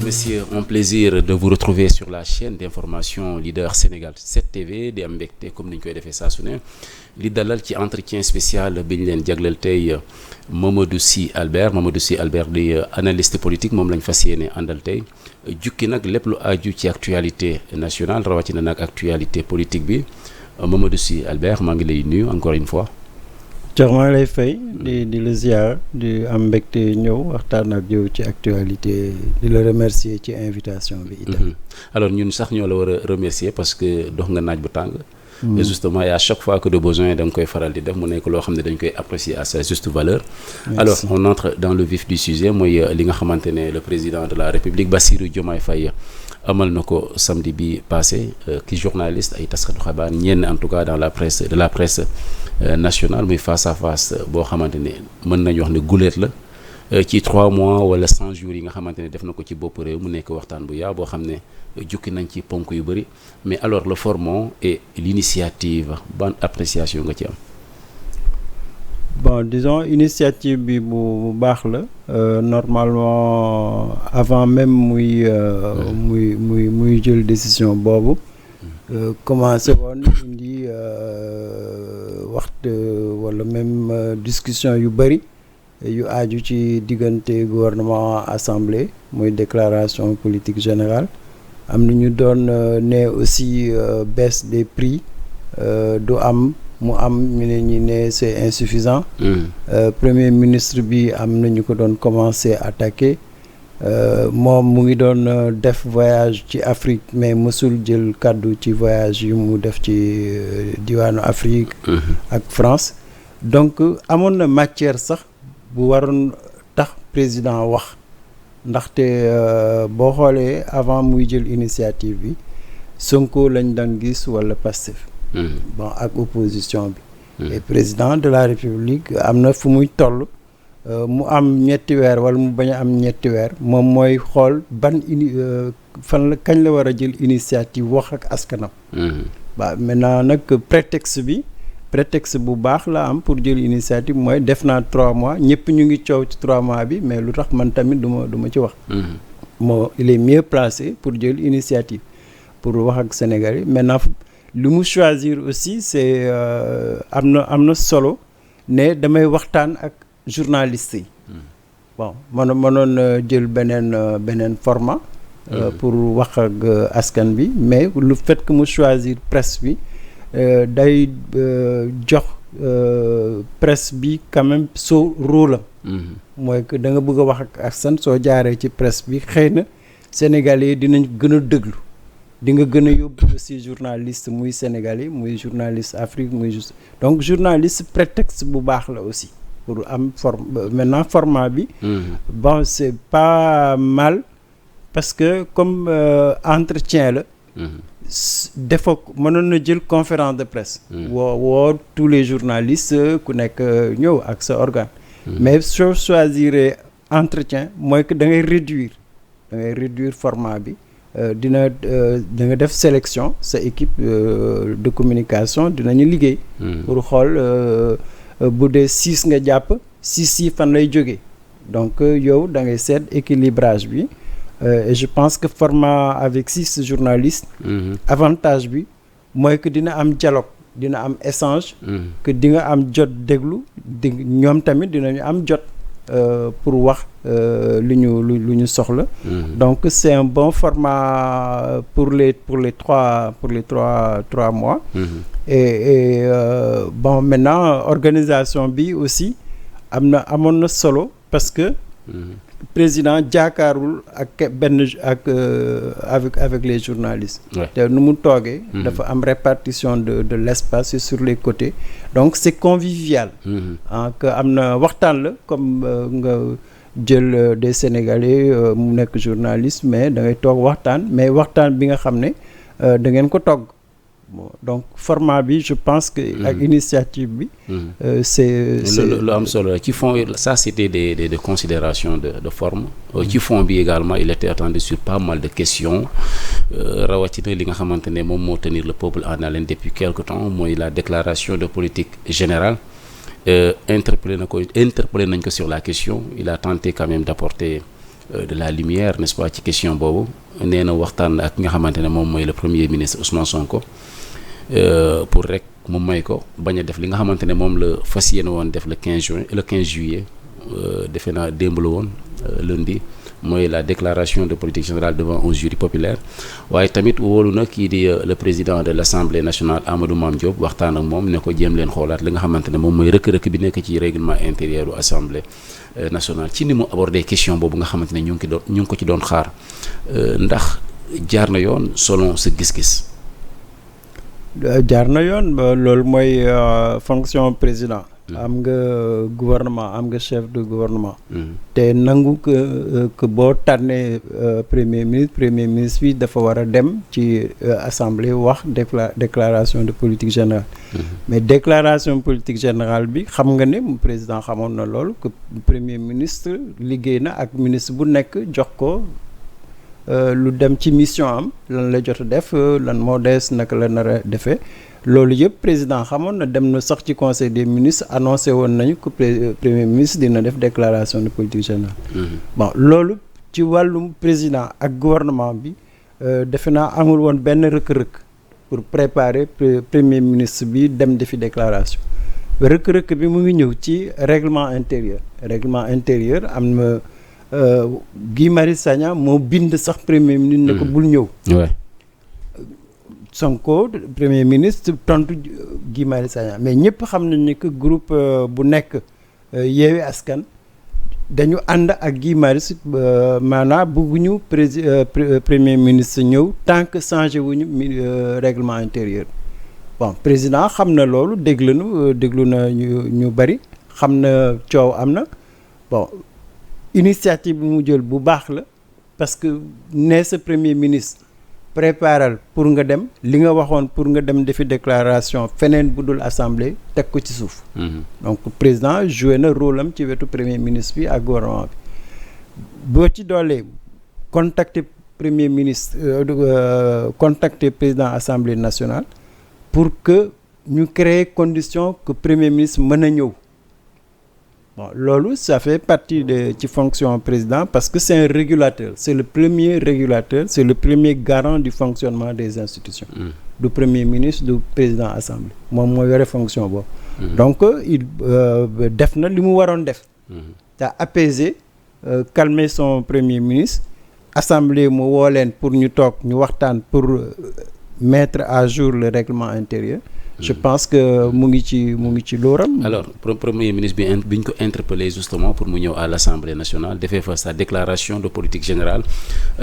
messieurs, un plaisir de vous retrouver sur la chaîne d'information Leader Sénégal 7 TV di am mbégte comme ni ñu koy defee saa su ne li dalal ci entretien spécial bi ñu leen jagleel tey Mamadou Sy Albert di analyste politique moom lañ fas yéene àndal tey jukki nag lépp lu aju ci actualité nationale rawatina nag actualité politique bi Mamadou Sy Albert maa ngi lay nuyu encore une fois. jox maa ngi lay fay di la ziar di am mbégte ñëw waxtaan ak yow ci actualité di la remercier ci invitation bi itam. Alors ñun sax ñoo la war a remercier parce que dox nga naaj bu tàng. Et justement et à chaque fois que de besoin da nga koy faral di def mu nekk loo xam ne dañ koy apprécier à sa juste valeur. Merci. Alors on entre dans le vif du sujet mooy li nga xamante ne le président de la République Bassirou Diomaye Faye amal na ko samedi bi passé ki journaliste ay taskatu xabaar ñenn en tout cas dans la presse de la presse nationale muy face à face boo xamante ne mën nañu wax ne guléet la ci 3 mois wala 100 jours yi nga xamante ne def na ko ci bopp réew mu nekk waxtaan bu yaa boo xam ne jukki nañ ci ponk yu bëri mais alors le format et l'initiative ban appréciation nga ci am. Bon disons initiative bi bu baax la normalement avant même muy jël décision boobu commencé woon indi waxtu wala même discussion yu bëri yu aju ci diggante gouvernement assemblée muy déclaration politique générale am na ñu doon ne aussi baisse des prix du am mu am ñu ne ñi ne c'est insuffisant. Premier ministre bi am na ñu ko doon commencer attaquer moom mu ngi doon def voyage ci Afrique mais mësul jël kàddu ci voyage yu mu def ci diwaanu Afrique ak France donc amoon na matière sax bu waroon tax président wax ndaxte boo xoolee avant muy jël initiative bi Sonko lañ daan gis wala Pastef bon ak opposition bi et président de la République am na fu muy toll mu am ñetti weer wala mu bañ a am ñetti weer moom mooy xool ban fan la kañ la war a jël initiative wax ak askanam waaw maintenant nag prétexte bu baax la am pour jël initiative mooy def naa 3 mois ñëpp ñu ngi coow ci 3 mois bi mais lu tax man tamit du ma ci wax moo il est mieux placé pour jël initiative pour wax ak Sénégal yi maintenant lu mu choisir aussi c'est am na solo ne damay waxtaan ak journalistes yi bon mënoon jël beneen format pour wax ak askan bi mais lu fait que mu choisir presse bi day jox presse bi quand même soo rôle mooy que da nga bëgg a wax ak askan soo jaaree ci presse bi xëy na Sénégalais yi dinañ gën a déglu di nga gën a yóbbu aussi journaliste muy sénégalais muy journaliste Afrique muy juste donc journaliste prétexte bu baax la aussi pour am maintenant format bi bon c'est pas mal parce que comme entretien la defoo mënoon na jël conférence de presse woo tous les journalistes ku nekk ñëw ak sa organe mais soo choisir entretien mooy que da ngay réduire format bi da nga def sélection sa équipe de communication dinañu liggéey pour xool bu dee 6 nga jàpp 6 yi fan lay jógee donc yow da ngay seet équilibrage bi et je pense que format avec 6 journalistes avantage bi mooy que dina am dialogue dina am échange que di nga am jot déglu ñoom tamit dinañu am jot pour wax lu ñu soxla donc c'est un bon format pour les 3 mois et bon maintenant organisation bi aussi amoon na solo parce que président jaakaarul avec les journalistes te nu mu toogee dafa am répartition de l'espace sur les côtés donc c'est convivial que am na waxtaan la comme nga jël des Sénégalais mu nekk journaliste mais da ngay toog waxtaan mais waxtaan bi nga xam ne da ngeen ko togg bon donc format bi je pense que ak initiative bi c'est lu am solo ci fond ça c'était des considérations de forme ci fond bi également il était attendu sur pas mal de questions rawatina li nga xamante ne moom moo tenir le peuple en haleine depuis quelque temps mooy la déclaration de politique générale interpellé nañ ko sur la question il a tenté quand même d'apporter de la lumière n'est-ce pas ci question boobu nee na waxtaan ak nga xamante ne moom mooy le premier ministre Ousmane Sonko pour rek mu may ko bañ a def li nga xamante ne moom la fas yéene woon def le 15 juillet defe naa démb la woon lundi mooy la déclaration de politique générale devant un jury populaire waaye tamit wóolu na kii di le président de l'Assemblée nationale Amadou Mame Diop waxtaan ak moom ne ko jéem leen xoolaat li nga xamante ne moom mooy rëkk-rëkk bi nekk ci règlement intérieur u Assemblée nationale ci ni mu abordé question boobu nga xamante ne ñu ngi ko ci doon xaar ndax jaar na yoon selon sa gis-gis. jaar na yoon loolu mooy fonction président. am nga gouvernement am nga chef de gouvernement. te nangu que boo tànnee premier ministre bi dafa war a dem ci assemblée wax déclaration de politique générale. mais déclaration politique générale bi xam nga ne président xamoon na loolu que premier ministre liggéey na ak ministre bu nekk jox ko lu dem ci mission am lan la jot a def lan moo des naka la nar a defee. loolu yëpp président xamoon na dem na sax ci conseil des ministres annoncé woon nañu que premier ministre dina def déclaration de politique générale. bon loolu ci wàllum président ak gouvernement bi defe naa amul woon benn rëkk-rëkk pour préparer premier ministre bi dem defi déclaration rëkk-rëkk bi mu ngi ñëw ci règlement intérieur am na Guy Marius Sagna moo bind sax premier ministre ne ko bul ñëw. Sonko premier ministre tontu Guy Marius Sagna mais ñëpp xam nañ ni que groupe bu nekk Yewwi Askan dañu ànd ak Guy Marius maanaam bëgguñu premier ministre ñëw tant que changé wuñu règlement intérieur. bon président xam na loolu déglu na ñu bari xam na coow am na bon initiative bi mu jël bu baax la parce que nee sa premier ministre. préparal pour nga dem li nga waxoon pour nga dem defi déclaration feneen bu dul assemblée teg ko ci suuf. donc président joué na rôle am ci wetu premier ministre bi ak gouvernement bi boo ci doolee contacter premier ministre contacter président assemblée nationale pour que ñu créer condition que premier ministre mën a ñëw. bon loolu ça fait partie de ci fonction président parce que c'est un régulateur c'est le premier régulateur c'est le premier garant du fonctionnement des institutions. du premier ministre du président assemblée moom moo yore fonction boobu. donc il def na li mu waroon def. te apaiser calmer son premier ministre assemblée mu woo leen pour ñu toog ñu waxtaan pour mettre à jour le règlement intérieur. je pense que mu ngi ci looram. alors premier ministre bi ñu ko interpellé justement pour mu ñëw à l'Assemblée nationale defee fa sa déclaration de politique générale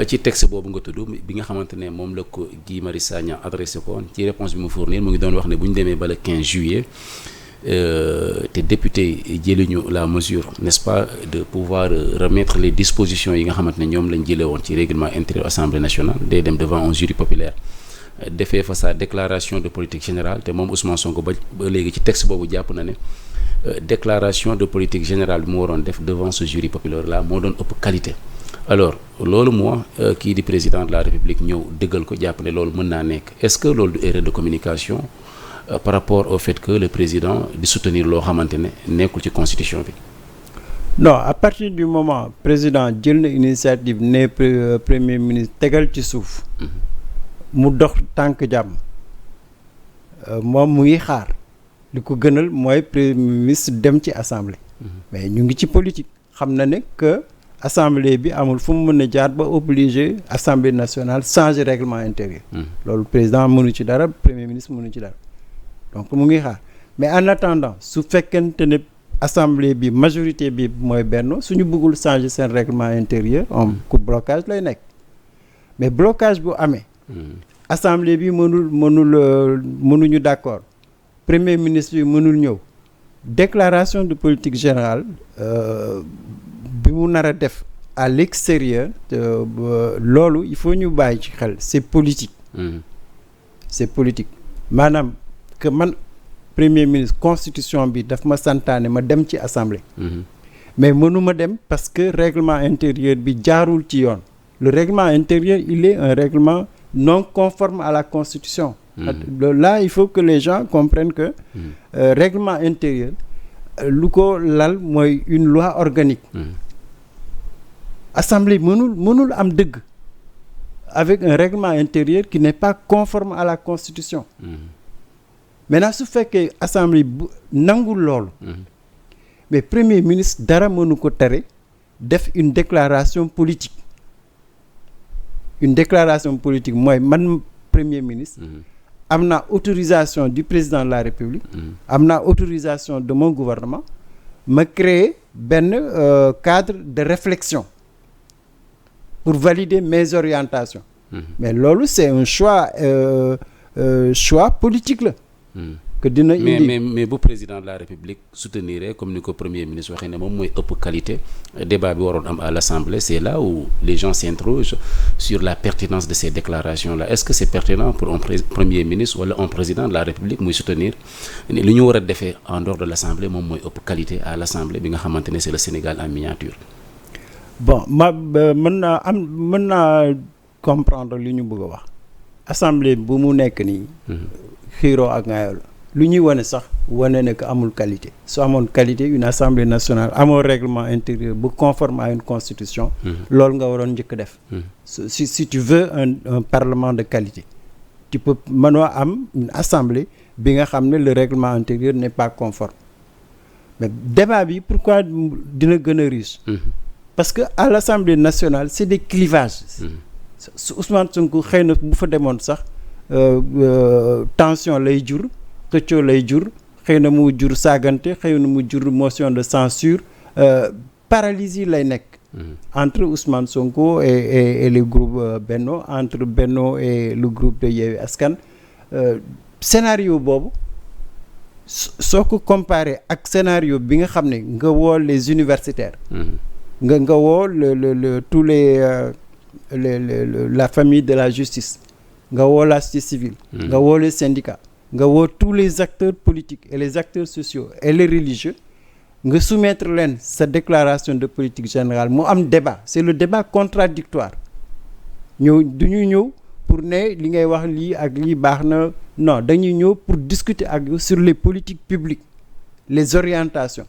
ci texte boobu nga tudd bi nga xamante ne moom la ko Guy Marius Sagna adressé ko ci réponse bi mu fournir mu ngi doon wax ne bu ñu demee ba le 15 juillet te député jëliñu la mesure n'est-ce pas de pouvoir remettre les dispositions yi nga xamante ne ñoom lañ jëlee woon ci règlement intérieur Assemblée nationale day dem devant un jury populaire. defee fa sa déclaration de politique générale te moom Ousmane Sonko ba léegi ci texte boobu jàpp na ne déclaration de politique générale bi mu waroon def devant ce jury populaire là moo doon ëpp qualité. alors loolu moo kii di président de la République ñëw dëggal ko jàpp ne loolu mën naa nekk est-ce que loolu du erreur de communication par rapport au fait que le président di soutenir loo xamante ne nekkul ci constitution bi. non à partir du moment président jël na initiative ne premier ministre tegal ci suuf. mu dox tànk jàmm moom mu ngi xaar li ko gënal mooy premier ministre dem ci assemblée. mais ñu ngi ci politique xam na ne que assemblée bi amul fu mu mën a jaar ba obligé assemblée nationale changer règlement intérieur. loolu président mënu ci dara premier ministre mënu ci dara donc mu ngi xaar mais en attendant su fekkente ne assemblée bi majorité bi mooy benn suñu bëggul changer seen règlement intérieur ku blocage lay nekk mais blocage bu amee. assemblée bi mënuñu d'accord premier ministre bi mënul ñëw déclaration de politique générale bi mu nar a def à l'extérieur loolu il faut ñu bàyyi ci xel c'est politique. c'est politique maanaam que man premier ministre constitution bi daf ma santaane ma dem ci assemblée. mais mënuma dem parce que règlement intérieur bi jaarul ci yoon le règlement intérieur il est un règlement non conforme à la constitution. Là il faut que les gens comprennent que règlement intérieur lu ko lal mooy une loi organique. assemblée mënul am dëgg avec un règlement intérieur qui n'est pas conforme à la constitution. Maintenant su fekkee assemblée bu nangul loolu. mais premier ministre dara mënu ko tere def une déclaration politique mooy man premier ministre. am na autorisation du président de la République. am na autorisation de mon gouvernement ma créer benn cadre de réflexion pour valider mes orientations. mais loolu c'est un choix politique la. que dina indi mais bu président de la République soutenir comme ni ko premier ministre waxee ne moom mooy ëpp qualité débat bi waroon am à l'Assemblée c'est là où les gens s'interrogent sur la pertinence de ces déclarations là est-ce que c'est pertinent pour un premier ministre wala un président de la République muy soutenir li ñu war a defee en dehors de l'Assemblée moom mooy ëpp qualité à l'Assemblée bi nga xamante ne c'est le Sénégal en miniature. bon mën naa comprendre li ñu bëgg a wax Assemblée bu mu nekk nii. xiiroo ak ngaayoo la lu ñuy wane sax wane ne que amul qualité su amoon qualité une assemblée nationale amoo règlement intérieur bu conforme à une constitution. loolu nga waroon njëkk def. si tu veux un parlement de qualité tu peux mënoo am une assemblée bi nga xam ne le règlement intérieur n'est pas conforme mais débat bi pourquoi dina gën a riche. parce que à l'assemblée nationale c'est des clivages. su Ousmane Sonko xëy na bu fa demoon sax. tension lay jur xëccoo lay jur xëy na mu jur saagante xëy na mu jur motion de censure paralysie lay nekk. entre Ousmane Sonko et le groupe Benno entre Benno et le groupe de Yewwi Askan scénario boobu soo ko comparé ak scénario bi nga xam ne nga woo les universitaires. nga woo tous la famille de la justice. nga woo la société civile. nga woo les syndicats. nga woo tous les acteurs politiques et les acteurs sociaux et les religieux. nga soumettre leen sa déclaration de politique générale mu am débat c'est le débat contradictoire du ñuy ñëw pour ne li ngay wax lii ak lii baax na non dañuy ñëw pour discuter ak sur les politiques publiques les orientations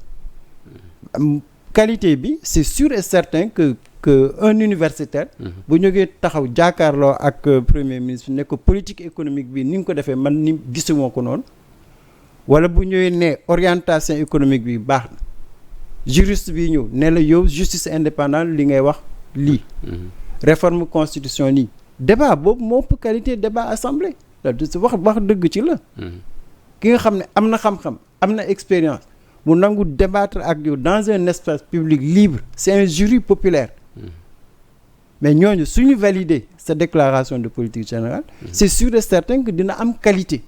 qualité bi c'est sûr et certain que un universitaire bu ñëwee taxaw jàkkaarloo ak premier ministre ne ko politique économique bi ni nga ko defee man ni gisuma ko noonu wala bu ñëwee ne orientation économique bi baax na juriste bi ñëw ne la yow justice indépendante li ngay wax lii réforme constitution nii débat boobu moo ëpp qualité débat assemblée wax dëgg ci la ki nga xam ne am na xam-xam am na expérience mu nangu débattre ak yow dans un espace public libre c'est un jury populaire mais ñooñu suñu valider sa déclaration de politique générale c'est sûr et certain que dina am qualité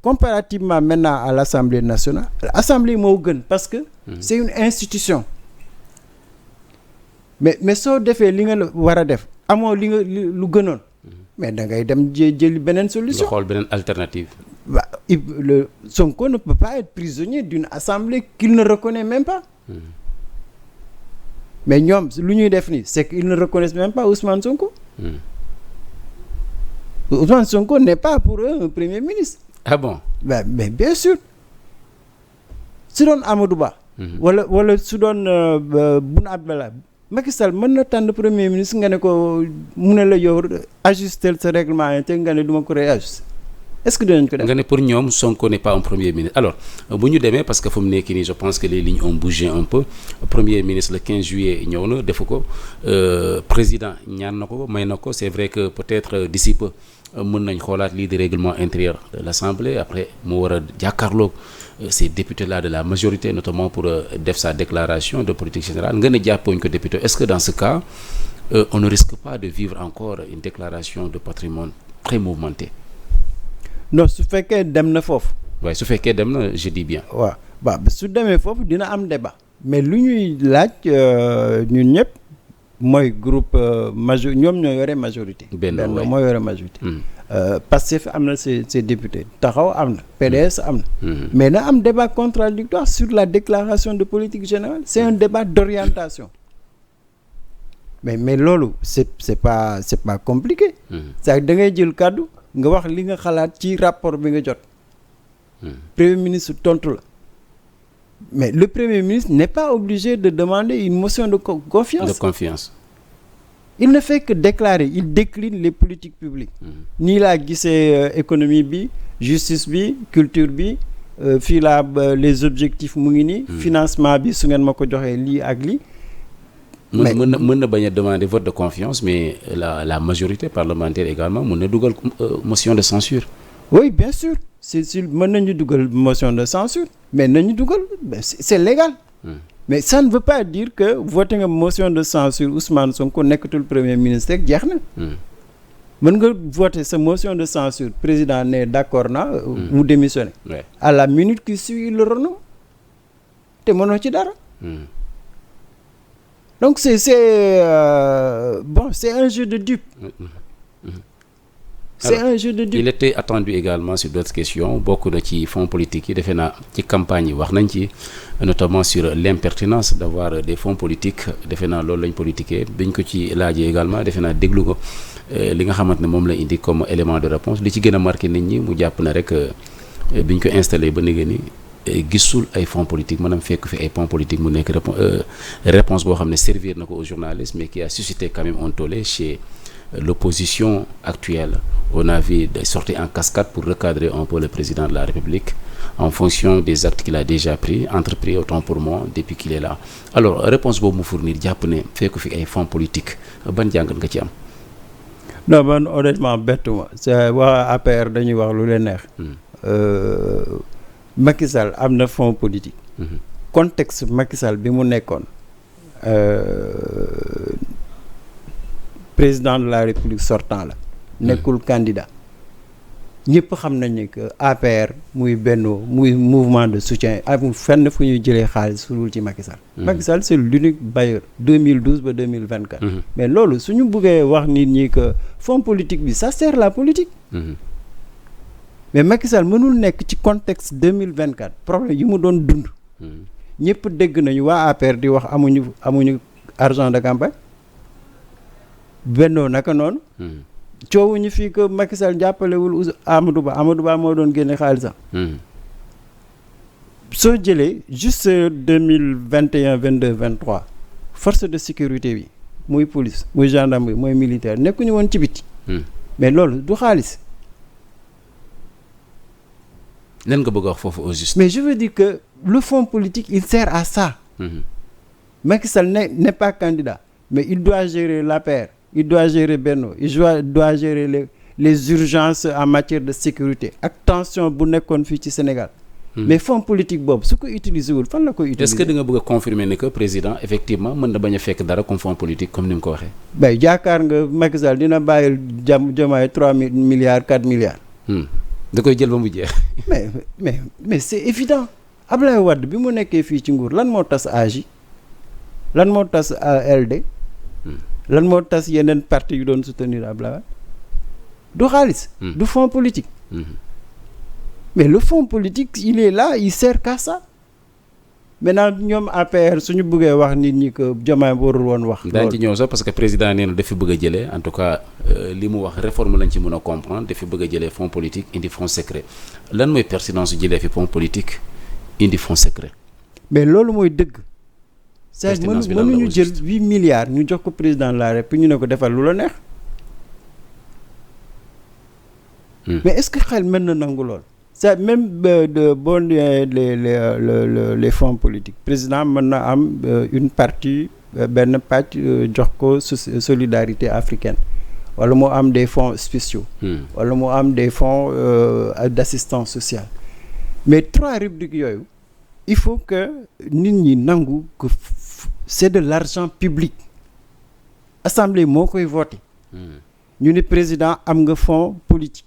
comparativement maintenant à l'Assemblée nationale l'Assemblée moo gën parce que c'est une institution mais soo defee li nga war a def amoo li nga lu gënoon mais da ngay dem jëli beneen solution nga xool beneen alternative le Sonko ne peut pas être prisonnier d'une assemblée qu'il ne reconnaît même pas mais ñoom lu ñuy def nii c'est qu'ils ne reconnaissent même pas Ousmane Sonko Ousmane Sonko n'est pas pour eux un premier ministre. Ah bon? Mais bien sûr su doon Amadou Ba wala su doon Boun Abdallah Macky Sall mën na tànn premier ministre nga ne ko mu ne la yow ajuster sa règlement intérieur nga ne du ma ko réajuster est-ce que dinañ ko def. nga ne pour ñoom Sonko n'est pas un premier ministre alors bu ñu demee parce que fu mu nekk nii je pense que les lignes ont bougé un peu premier ministre le 15 juillet ñëw na defu ko président ñaan na ko may na ko c'est vrai que peut-être d'ici peu mën nañ xoolaat lii di règlement intérieur de l'Assemblée après mu war a jàkkaarloog ces députés là de la majorité notamment pour def sa déclaration de politique générale nga ne jàppoñ ko député est-ce que dans ce cas on ne risque pas de vivre encore une déclaration de patrimoine très mouvementée. non su fekkee dem na foofu. waaye su fekkee dem na je dis bien. waaw su demee foofu dina am débat mais lu ñuy laaj ñun ñëpp mooy groupe ñoom ñoo yore majorité. benn moo yore majorité. Pastef am na ses députés Taxaw am na PDS am na. mais na am débat contradictoire sur la déclaration de politique générale c'est un débat d'orientation. mais loolu c'est pas compliqué. c'est da ngay jël kàddu nga wax li nga xalaat ci rapport bi nga jot. premier ministre tontu la mais le Premier ministre n'est pas obligé de demander une motion de confiance. Il ne fait que déclarer, il décline les politiques publiques. Nii laa gisee économie bi, justice bi, culture bi, fii laa les objectifs mu ngi nii. Financement bi su ngeen ma ko joxee lii ak lii. mën na bañ a demander vote de confiance, mais la majorité parlementaire également mën na dugal motion de censure. Oui, bien sûr. C'est mën nañu dugal motion de censure, mais nañu dugal c'est légal. Mais ça ne veut pas dire que voter nga motion de censure Ousmane Sonko nekkatul premier ministre rek jeex na. mën nga voter sa motion de censure président ne d'accord na mu démissionner. À la minute qui suit il le renomme te mënoo ci dara. Donc c'est un jeu de dupe. Un jeu de dupe. Il était attendu également sur d'autres questions bokk na ci fonds politiques yi defe naa ci campagne yi wax nañ ci notamment sur l'impertinence d'avoir des fonds politiques defe naa loolu lañ politiqué biñ ko ci laajee également defe naa déglu ko li nga xamante ne moom la indi comme élément de réponse li ci gën a marqué nit ñi mu jàpp na rek biñ ko installé ba léegi ni gisul ay fonds politiques maanaam fekk fi ay fonds politiques mu nekk réponse boo xam ne servir na ko aux journalistes mais qui a suscité quand même un tollé chez l'opposition actuelle. On a vu des sorties en cascade pour recadrer un peu le président de la République en fonction des actes qu'il a déjà entrepris autant pour moi depuis qu'il est là. Alors réponse boobu mu fournir jàpp ne fekk fi ay fonds politiques ban jàngat nga ci am. Non man honnêtement bettuma c'est waa APR dañuy wax lu leen neex. Macky Sall am na fonds politique. Contexte Macky Sall bi mu nekkoon. Président de la République sortant la nekkul candidat ñëpp xam nañ ne que APR muy Benno muy mouvement de soutien amul fenn fu ñuy jëlee xaalis su dul ci Macky Sall. Macky Sall c'est l'unique bailleur 2012 ba 2024. Mais loolu suñu bëggee wax nit ñi que fonds politique bi ça sert la politique. Mais Macky Sall mënul nekk ci contexte 2024 problème yi mu doon dund. ñëpp dégg nañu waa APR di wax amuñu argent de campagne. Benno naka noonu. coowuñu fii que Macky Sall jàppalewul Amadou Ba moo doon génne xaalisam. soo jëlee juste 2021 22 23 force de sécurité bi muy police muy gendarmerie muy militaire nekkuñu woon ci biti. mais loolu du xaalis. lan nga bëgg a wax foofu au juste. mais je veux dire que le fonds politique il sert à ça. Macky Sall n'est pas candidat mais il doit gérer l'APR. Il doit gérer Benno, il doit gérer les urgences en matière de sécurité ak tension bu nekkoon fii ci Sénégal. Mais fonds politique boobu su ko utiliser wul fan la koy utiliser. Est-ce que da nga bëgg a confirmer ne que président effectivement mën na bañ a fekk dara comme fonds politique comme ni mu ko waxee. bay jaakaar nga Macky Sall dina bàyyil Diomaye 3 milliards 4 milliards. da koy jël ba mu jeex. mais c'est évident Ablaye Wade bi mu nekkee fii ci nguur lan moo tas AJ lan moo tas LD. lan moo tas yeneen parti yu doon soutenir Ablaye du xaalis. du fonds politique. mais le fonds politique il est là il sert qu'à ça. maintenant ñoom APR suñu bëggee wax nit ñi que Diomaye warul woon wax. daañu ci ñëw sax parce que président nee na dafa bëgg a jëlee en tout cas li mu wax réforme lañ ci mën a comprendre dafa bëgg a jëlee fonds politique indi fonds secret lan mooy pertinence jëlee fi fonds politique indi fonds secret. mais loolu mooy dëgg. c'est mënuñu jël 8 milliards ñu jox ko président de la République ñu ne ko defal lu la neex. mais est-ce que xel mën na nangu lool. c'est même boo les fonds politiques président mën na am une partie benn pàcc jox ko solidarité africaine wala moo am des fonds spéciaux. wala moo am des fonds d'assistance sociale. mais 3 rubriques yooyu il faut que nit ñi nangu que c'est de l'argent public. assemblée moo koy voter. ñu ne président am nga fonds politique.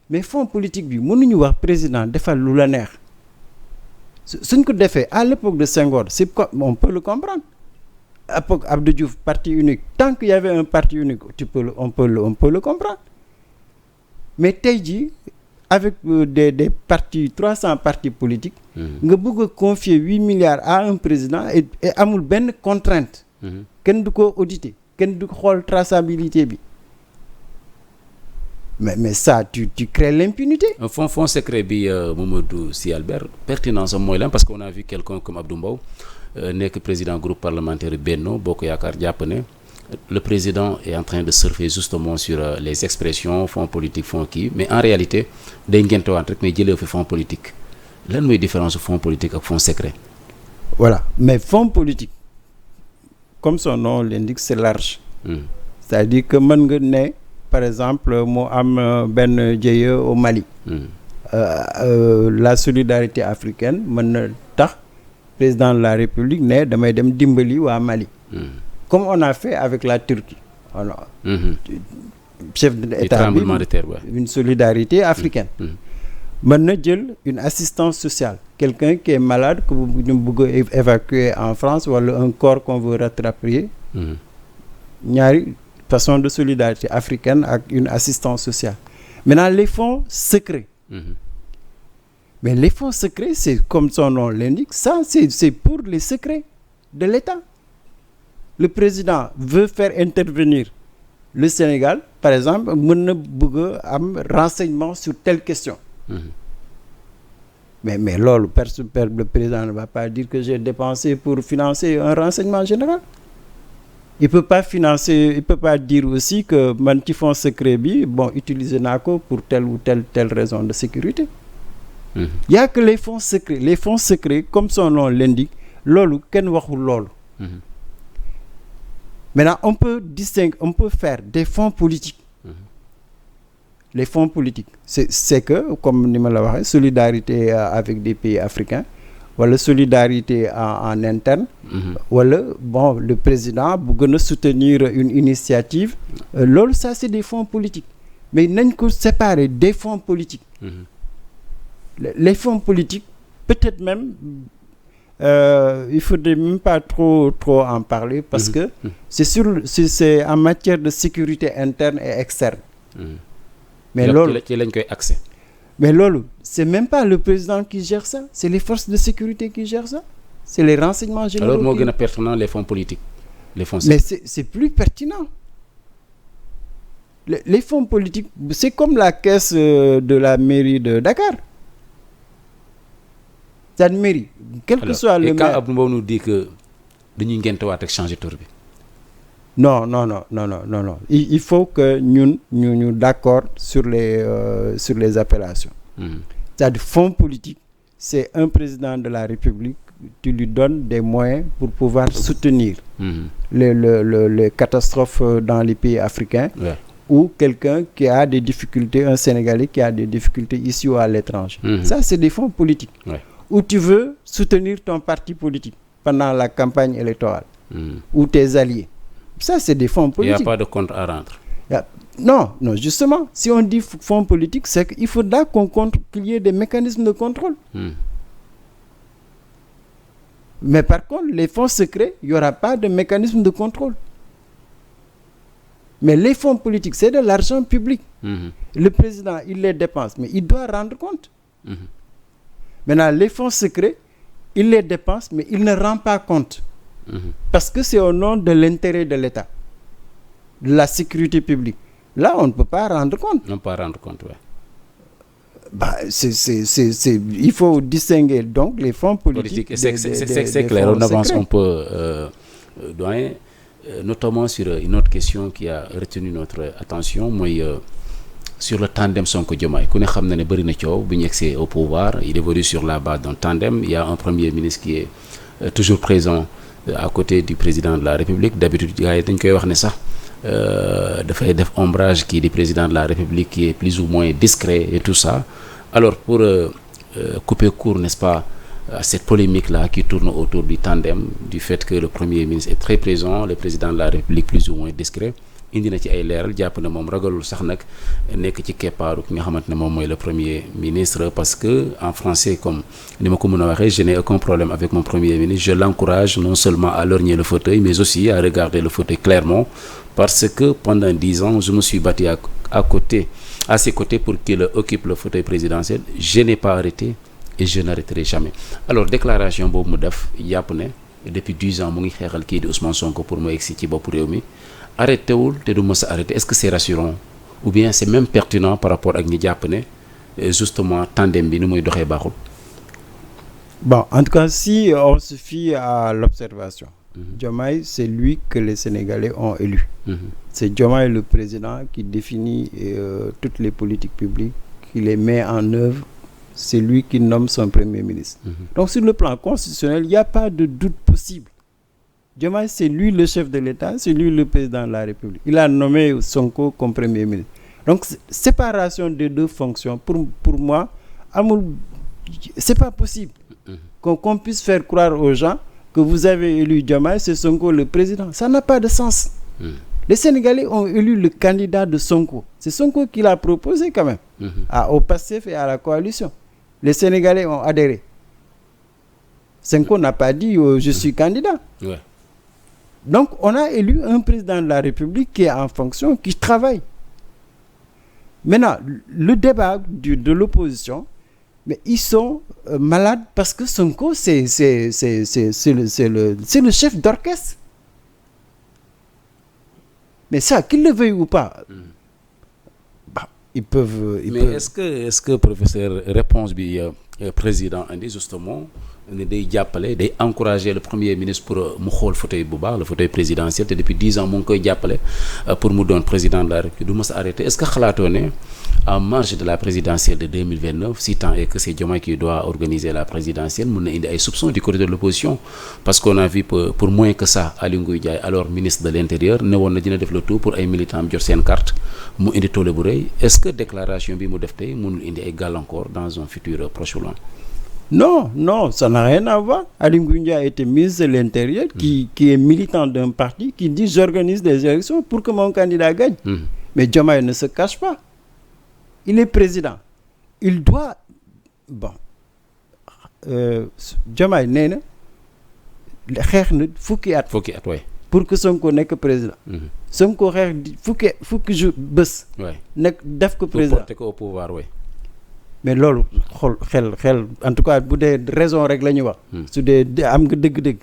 mais fonds politique bi mënuñu wax président defal lu la neex suñ ko defee à l'époque de Senghor on peut le comprendre. époque Abdou Diouf parti unique tant qu'il y avait un parti unique on peut le comprendre. mais tey jii avec des partis 300 partis politiques. nga bëgg a confier 8 milliards à un président et amul benn contrainte. kenn du ko auditer kenn du ko xool traçabilité bi. mais ça tu crées l'impunité. Fonds secret bi Mamadou Sy Albert pertinence am mooy lan parce qu'on a vu quelqu'un comme Abdou Mbow nekk président groupe parlementaire Benno Bokk Yaakaar jàpp ne le président est en train de surfer justement sur les expressions fonds politique fonds kii mais en réalité day ngentewaat rek mais jëlee fi fonds politique lan mooy différence fonds politique ak fonds secret. Voilà, mais fonds politique comme son nom l'indique c'est large. C'est-à-dire que mën nga ne par exemple mu am benn jëye au Mali. La solidarité africaine mën na tax président de la République ne damay dem dimbali waa Mali. Comme on a fait avec la Turquie. Chef d'État bi une solidarité africaine. Mën na jël une assistance sociale quelqu'un qui est malade que ñu bëgg a évacuer en France wala un corps qu'on veut rapatrier. Ñaari façon de solidarité africaine ak une assistance sociale. Maintenant les fonds secrets. Mais les fonds secrets c'est comme son nom l'indique ça c'est pour les secrets de l'État. Le président veut faire intervenir le Sénégal par exemple mën na bëgg a am renseignement sur telle question. Mais loolu le président ne va pas dire que j'ai dépensé pour financer un renseignement général. Il peut pas dire aussi que man ci fonds secret bi bon utiliser naa ko pour telle ou telle raison de sécurité. Il y a que les fonds secrets comme son nom l'indique loolu kenn waxul loolu. Maintenant on peut faire des fonds politiques. Les fonds politiques c'est que comme ni ma la waxee solidarité avec des pays africains wala solidarité en interne. Wala bon le président bu gën a soutenir une initiative. Loolu ça c'est des fonds politiques mais nañ ko séparer des fonds politiques. Les fonds politiques peut-être même il faudrait même pas trop en parler parce que c'est en matière de sécurité interne et externe. Mais loolu ci lañ koy accès. Mais loolu c'est même pas le président qui gère ça c'est les forces de sécurité qui gèrent ça c'est les renseignements généraux. Alors moo gën a pertinent les fonds politiques les fonds. Mais c'est plus pertinent. Les fonds politiques c'est comme la caisse de la mairie de Dakar. Cette mairie quel que soit le maire. Et quand Abdou Mbow nous dit que dañuy ngentewaat ak changer tur bi. Non. Il faut que ñu d'accord sur les appellations. C'est-à-dire fonds politique, c'est un président de la République, tu lui donnes des moyens pour pouvoir soutenir les catastrophes dans les pays africains. Ouais. Ou quelqu'un qui a des difficultés, un Sénégalais qui a des difficultés ici ou à l'étranger. Ça, c'est des fonds politiques. Ouais. Où tu veux soutenir ton parti politique pendant la campagne électorale. Ou tes alliés. Ça, c'est des fonds politiques. Il n'y a pas de compte à rendre. Non, justement, si on dit fonds politique, c'est qu'il faudra qu'il y ait des mécanismes de contrôle. Mais par contre, les fonds secrets, il n'y aura pas de mécanisme de contrôle. Mais les fonds politiques, c'est de l'argent public. Le président, il les dépense, mais il doit rendre compte. Maintenant, les fonds secrets, il les dépense, mais il ne rend pas compte. Parce que c'est au nom de l'intérêt de l'État, de la sécurité publique. Là, on ne peut pas rendre compte. On ne peut pas rendre compte, oui. Il faut distinguer donc les fonds politiques. C'est clair, on avance un peu, doyen, notamment sur une autre question qui a retenu notre attention, moi, sur le tandem Sonko-Diomaye. Ku ne xam na ne bëri na coow bu ñu yegsee au pouvoir, il évolue sur la base d'un tandem. Il y a un premier ministre qui est toujours présent à côté du président de la République. D'habitude gars yi dañ koy wax ne sax dafay def ombrage kii di président de la République qui est plus ou moins discret et tout ça. Alors pour couper court, n'est-ce pas, à cette polémique-là qui tourne autour du tandem, du fait que le premier ministre est très présent, le président de la République plus ou moins discret, indi na ci ay leeral jàpp na moom ragalul sax nag nekk ci keppaaru ki nga xamante ne moom mooy le premier ministre parce que en français comme ni ma ko mën a waxee je n'ai aucun problème avec mon premier ministre, je l'encourage non seulement à lorgner le fauteuil mais aussi à regarder le fauteuil clairement parce que pendant 10 ans je me suis battu à ses côtés pour qu'il occupe le fauteuil présidentiel. Je n'ai pas arrêté et je n'arrêterai jamais. Alors déclaration boobu mu def jàpp ne depuis 10 ans mu ngi xeexal kii di Ousmane Sonko pour mu egsi ci bopp réew mi arrêté wul te du mës a arrêté. Est-ce que c'est rassurant ou bien c'est même pertinent par rapport ak ñi jàpp ne justement tandem bi ni muy doxee baaxul. Bon, en tout cas, si on se fie à l'observation, Diomaye, c'est lui que les Sénégalais ont élu. C'est Diomaye le président qui définit toutes les politiques publiques, qui les met en œuvre. C'est lui qui nomme son premier ministre. Donc sur le plan constitutionnel, il n'y a pas de doute possible. Diomaye, c'est lui le chef de l'État, c'est lui le président de la République. Il a nommé Sonko comme premier ministre. Donc séparation des deux fonctions, pour moi, c'est pas possible qu'on puisse faire croire aux gens que vous avez élu Diomaye, c'est Sonko le président. Ça n'a pas de sens. Les Sénégalais ont élu le candidat de Sonko. C'est Sonko qui l'a proposé quand même au PASTEF et à la coalition. Les Sénégalais ont adhéré. Sonko n'a pas dit je suis candidat. Ouais. Donc on a élu un président de la République qui est en fonction, qui travaille. Maintenant, le débat de l'opposition, mais ils sont malades parce que Sonko, c'est le chef d'orchestre. Mais ça, qu'ils le veuillent ou pas, ils peuvent... Est-ce que professeur, réponse bi président indi justement ne day jàppale day encourager le premier ministre pour mu xool fauteuil bu baax le fauteuil présidentiel te depuis 10 ans mu ngi koy jàppale pour mu doon président de la République du mës a arrêté. Est-ce que xalaatoo ne en marge de la présidentielle de 2029 si tant est que c'est Diomaye qui doit organiser la présidentielle mun na indi ay soupçons du côté de l'opposition parce qu'on a vu pour moins que ça Aly Ngouille Ndiaye alors ministre de l'Intérieur ne woon na dina def le tout pour ay militants am jot seen carte mu indi toole bu rëy. Est-ce que déclaration bi mu def tey mënul indi ay gàllankoor dans un futur proche ou loin? Non, ça n'a rien à voir. Aly Ngouille Ndiaye était ministre de l'Intérieur qui est militant d'un parti qui dit j'organise des élections pour que mon candidat gagne. Mais Diomaye ne se cache pas. Il est président. Il doit... Bon. Diomaye nee na xeex na fukki at. Oui. Pour que Sonko nekk président. Sonko xeex fukki jour bés. nekk def ko président. Pour porter ko au pouvoir, oui. Mais loolu xel en tout cas bu dee raison rek la ñuy wax. su dee am nga dëgg-dëgg.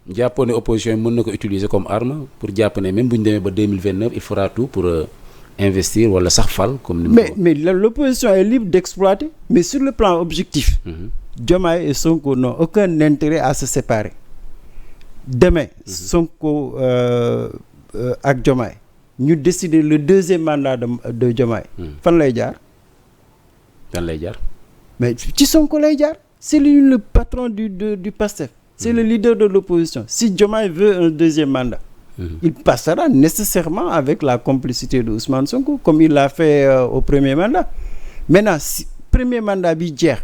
jàppoon ne opposition mën na ko utiliser comme arme pour jàpp ne même bu ñu demee ba 2029 il fera tout pour investir wala sax fal comme ni mais l'opposition est libre d'exploiter. Mais sur le plan objectif. Diomaye et Sonko n'ont aucun intérêt à se séparer. Demain Sonko ak Diomaye ñu décider le deuxième mandat de Diomaye. fan lay jaar. Mais ci Sonko lay jaar. C'est lui le patron du PASTEF. C'est le leader de l'opposition. Si Diomaye veut un deuxième mandat, il passera nécessairement avec la complicité de Ousmane Sonko, comme il l'a fait au premier mandat. Maintenant, si premier mandat bi jeex,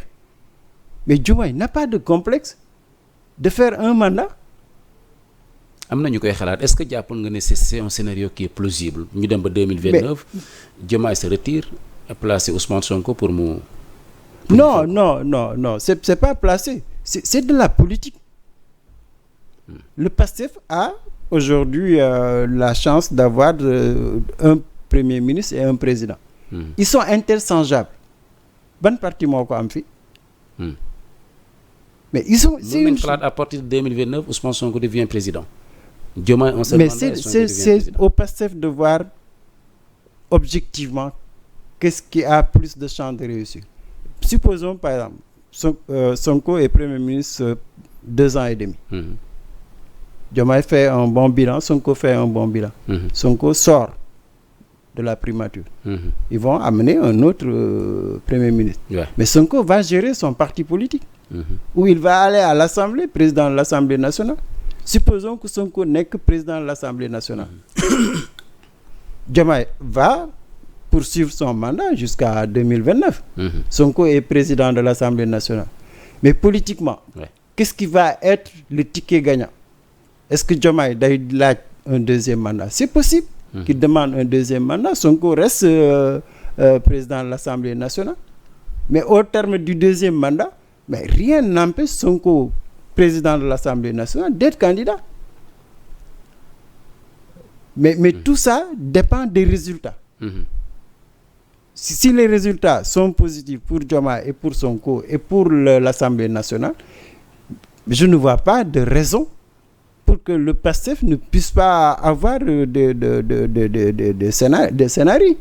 mais Diomaye n'a pas de complexe de faire un mandat. am na ñu koy xalaat est-ce que jàppoon nga ne c'est un scénario qui est plausible ñu dem ba 2029 Diomaye se retire et placer Ousmane Sonko pour mu. Non, c'est pas placé. C'est de la politique. Le PASTEF a aujourd'hui la chance d'avoir un premier ministre et un président. Ils sont interchangeables. Ban parti moo ko am fi. Mais ils sont. À partir de 2029 Ousmane Sonko devient président. Diomaye on se mais c'est au PASTEF de voir objectivement qu'est-ce qui a plus de chances de réussir. Supposons par exemple Sonko est premier ministre 2 ans et demi. Diomaye fait un bon bilan, Sonko fait un bon bilan. Sonko sort de la primature. Ils vont amener un autre premier ministre. Mais Sonko va gérer son parti politique. Où il va aller à l'Assemblée, président de l'Assemblée nationale. Supposons que Sonko n'est que président de l'Assemblée nationale. Diomaye va poursuivre son mandat jusqu'à 2029. Sonko est président de l'Assemblée nationale. Mais politiquement, qu'est-ce qui va être le ticket gagnant? Est-ce que Diomaye day laaj un deuxième mandat? C'est possible qu'il demande un deuxième mandat. Sonko reste président de l'Assemblée nationale. Mais au terme du deuxième mandat, mais rien n'empêche Sonko, président de l'Assemblée nationale, d'être candidat. Mais tout ça dépend des résultats. Si les résultats sont positifs pour Diomaye et pour Sonko et pour l'Assemblée nationale, je ne vois pas de raison pour que le PASTEF ne puisse pas avoir de scénarii.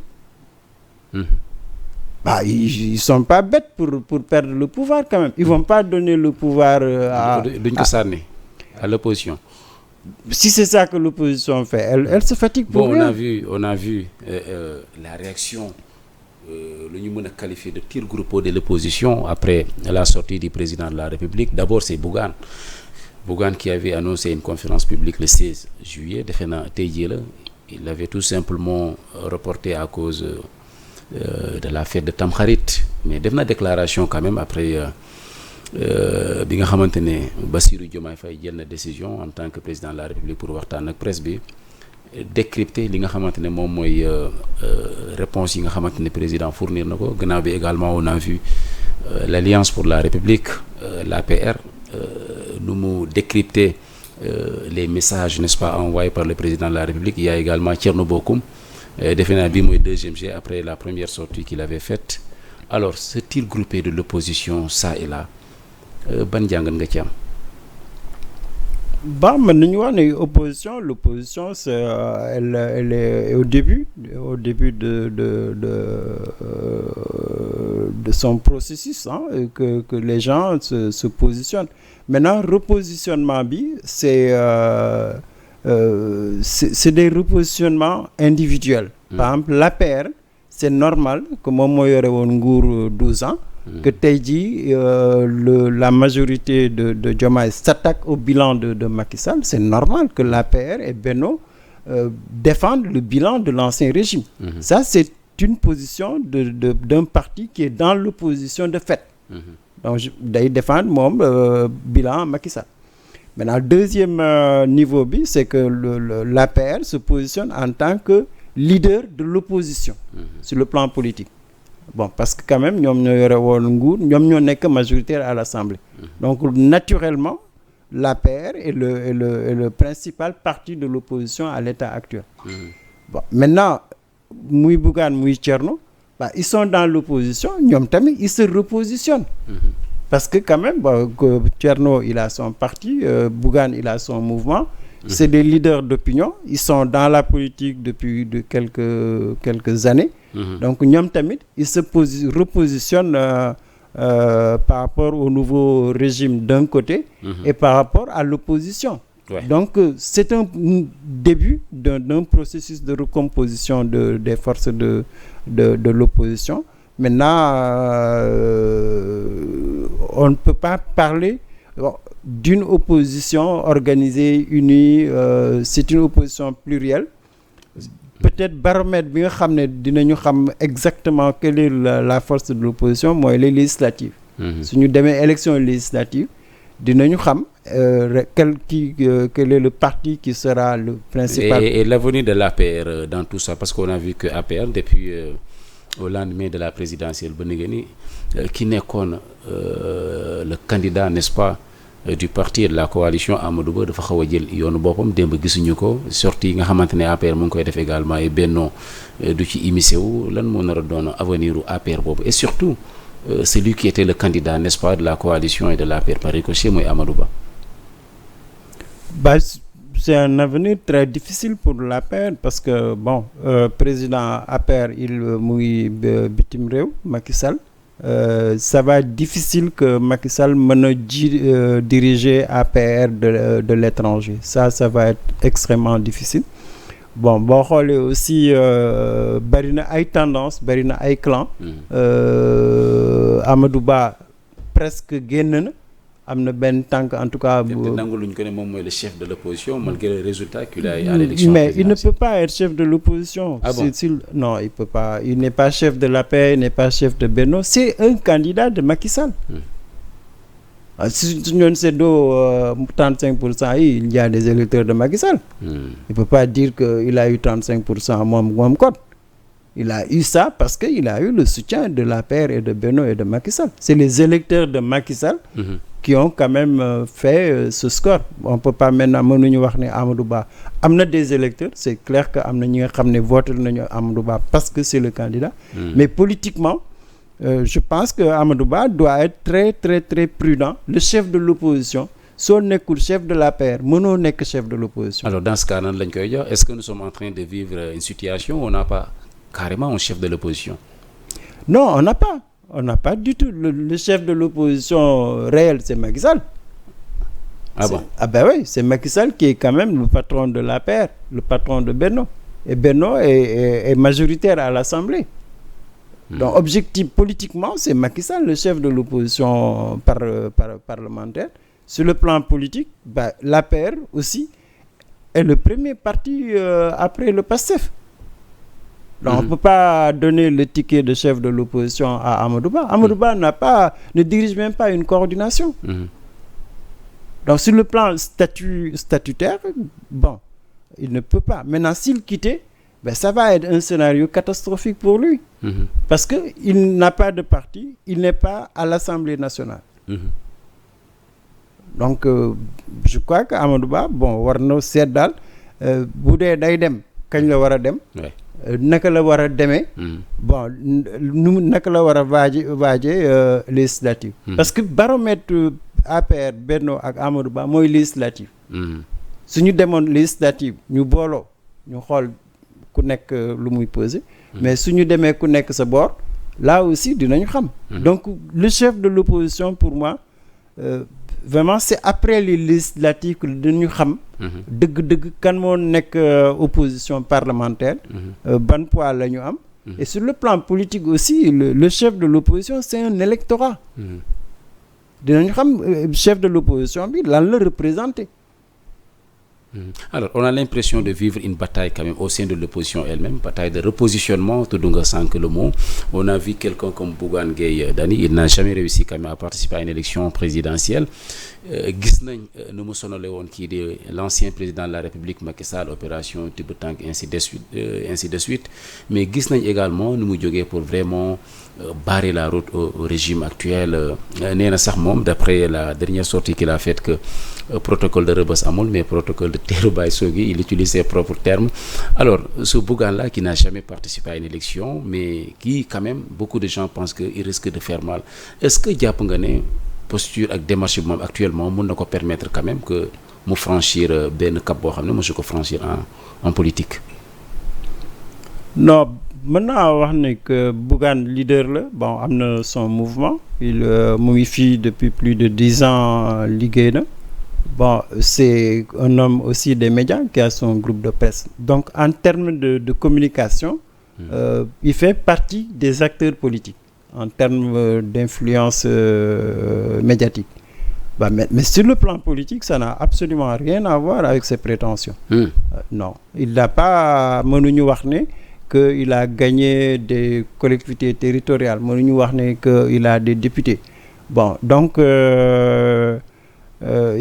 Bah, ils sont pas bêtes pour perdre le pouvoir quand même. Ils vont pas donner le pouvoir duñ ko sànni à l'opposition. Si c'est ça que l'opposition fait, elle se fatigue pour bon, rien. on a vu la réaction lu ñu mën a qualifier de tir groupé de l'opposition après la sortie du président de la République. D'abord c'est Bougane qui avait annoncé une conférence publique le 16 juillet defe naa tey jii la. Il avait tout simplement reporté à cause de la fête de Tamkharit, mais def na déclaration quand même après bi nga xamante ne Bassirou Diomaye Faye jël na décision en tant que président de la République pour waxtaan ak presse bi décrypter li nga xamante ne moom mooy réponse yi nga xamante ne président fournir na ko. Gannaaw bi également on a vu l'Alliance pour la République, l'APR, nu mu décrypter les messages, n'est-ce pas, envoyés par le président de la République. Il y a également Thierno Bocoum, defe naa bi mooy deuxième jet après la première sortie qu'il avait faite. Alors ce tir groupé de l'opposition ça et là ban jàngat nga ci am. Bah, mën nañu wax ne l'opposition c'est elle est au début de son processus, hein, que les gens se positionnent. Maintenant repositionnement bi c'est des repositionnements individuels. Par exemple l'APR c'est normal que moom moo yore woon nguur 12 ans. Que tey jii la majorité de Diomaye s'attaque au bilan de Macky Sall. C'est normal que l'APR et Benno défendent le bilan de l'ancien régime. Ça c'est une position d'un parti qui est dans l'opposition de fait. Donc day défendre moom bilan Macky Sall. Maintenant deuxième niveau bi c'est que l'APR se positionne en tant que leader de l'opposition sur le plan politique. Bon, parce que quand même ñoom ñoo yore woon nguur, ñoom ñoo nekk majoritaire à l'Assemblée. Donc naturellement l'APR est le principal parti de l'opposition à l'état actuel. Bon, maintenant muy Bougane muy Thierno, bah, ils sont dans l'opposition, ñoom tamit ils se repositionnent. Parce que quand même Thierno il a son parti, Bougane il a son mouvement. C'est des leaders d'opinion, ils sont dans la politique depuis quelques années. Donc ñoom tamit ils se repositionnent par rapport au nouveau régime d'un côté et par rapport à l'opposition. Ouais. Donc c'est un début d'un processus de recomposition des forces de l'opposition. Maintenant on ne peut pas parler d'une opposition organisée, unie, c'est une opposition plurielle. Peut-être baromètre bi nga xam ne dinañu xam exactement quelle est la force de l'opposition mooy les législatives. Suñu demee élection législative dinañu xam quel est le parti qui sera le principal. Et l'avenir de l'APR dans tout ça, parce qu'on a vu que APR depuis au lendemain de la présidentielle ba léegi nii ki nekkoon le candidat, n'est-ce pas, du parti de la coalition Amadou Ba dafa xaw a jël yoonu boppam démb gisuñu ko sortie yi nga xamante ne APR mu ngi koy def également et Benno du ci immiscé wu lan moo nar a doon avenir u APR boobu et surtout celui qui était le candidat, n'est-ce pas, de la coalition et de l'APR par ricochet mooy Amadou Ba. Bah, c'est un avenir très difficile pour l'APR parce que bon président APR il muy bitim réew Macky Sall. Ça va être difficile que Macky Sall mën a diriger APR de l'étranger. Ça va être extrêmement difficile. Bon boo xoolee aussi bari na ay tendance bari na ay clan. Amadou Ba presque génn na am na benn tànk en tout cas. nangu luñ ko ne moom mooy le chef de l'opposition malgré le résultat qu'il a eu à l'élection. Mais il ne peut pas être chef de l'opposition. Ah bon? Non, il peut pas. Il n'est pas chef de l'APR, il n'est pas chef de Benno. C'est un candidat de Macky Sall. Si ñoon seddoo 35% yi il y a des électeurs de Macky Sall. Il peut pas dire que il a eu 35% moom code. Il a eu ça parce que il a eu le soutien de l'APR et de Benno et de Macky Sall. C'est les électeurs de Macky Sall qui ont quand même fait ce score. On peut pas maintenant mënuñu wax ne Amadou Ba am na des électeurs, c'est clair que am na ñi nga xam ne voté nañu Amadou Ba parce que c'est le candidat. Mais politiquement je pense que Amadou Ba doit être très très très prudent. Le chef de l'opposition soo nekkul chef de l'APR mënoo nekk chef de l'opposition. Alors dans ce cas nan lañ koy jox, est-ce que nous sommes en train de vivre une situation où on n'a pas carrément un chef de l'opposition? Non, on n'a pas du tout. Le chef de l'opposition réel, c'est Macky Sall. Ah bon? Ah ben oui, c'est Macky Sall qui est quand même le patron de l'APR, le patron de Benno. Et Benno est majoritaire à l'Assemblée. Donc, objectif politiquement, c'est Macky Sall, le chef de l'opposition parlementaire. Sur le plan politique, l'APR aussi est le premier parti après le PASTEF. Donc, on ne peut pas donner le ticket de chef de l'opposition à Amadou Ba. Amadou Ba ne dirige même pas une coordination. Donc, sur le plan statutaire, bon, il ne peut pas. Maintenant, s'il quittait, ça va être un scénario catastrophique pour lui. Parce qu'il n'a pas de parti, il n'est pas à l'Assemblée nationale. Donc, je crois que Amadou Ba, bon, war na seet daal bu dee day dem kañ la war a dem. Naka la war a demee. Bon naka la war a waaje législative. Parce que baromètre APR Benno ak Amadou Ba mooy législative. su ñu demoon législative ñu booloo ñu xool ku nekk lu muy peser. Mais su ñu demee ku nekk sa boor là aussi dinañu xam. Donc le chef de l'opposition pour moi vraiment c'est après les législatives que dañu xam. dëgg-dëgg kan moo nekk opposition parlementaire. ban poids la ñu am. Et sur le plan politique aussi le chef de l'opposition c'est un électorat. dinañu xam chef de l'opposition bi lan la représenter. Alors on a l'impression de vivre une bataille quand même au sein de l'opposition elle-même, bataille de repositionnement, tudd nga sànq le mot. On a vu quelqu'un comme Bougane Gueye Dany, il n'a jamais réussi quand même à participer à une élection présidentielle. Gis nañ nu mu sonale woon kii di l'ancien président de la République Macky Sall, opération Tibb Tànk ainsi de suite, mais gis nañ également nu mu jógee pour vraiment barrer la route au régime actuel. Nee na sax moom d'après la dernière sortie qu'il a faite que protocole de Rebeuss amul mais protocole de Teeru Baye Sogui, il utilise ses propres termes. Alors ce Bougane-là qui n'a jamais participé à une élection mais qui quand même beaucoup de gens pensent qu'il risque de faire mal. Est-ce que jàpp nga ne posture ak démarche bi moom actuellement mën na ko permettre quand même que mu franchir benn cap boo xam ne mësu ko franchir en politique? Non, mën naa wax ne que Bougane leader la, bon am na son mouvement, il mu ngi fii depuis plus de 10 ans liggéey na. Bon, c'est un homme aussi des médias qui a son groupe de presse. Donc en termes de communication, il fait partie des acteurs politiques en termes d'influence médiatique. Mais sur le plan politique, ça n'a absolument rien à voir avec ses prétentions. Non, il n'a pas mënuñu wax ne qu'il a gagné des collectivités territoriales, mënuñu wax ne qu'il a des députés. Bon, donc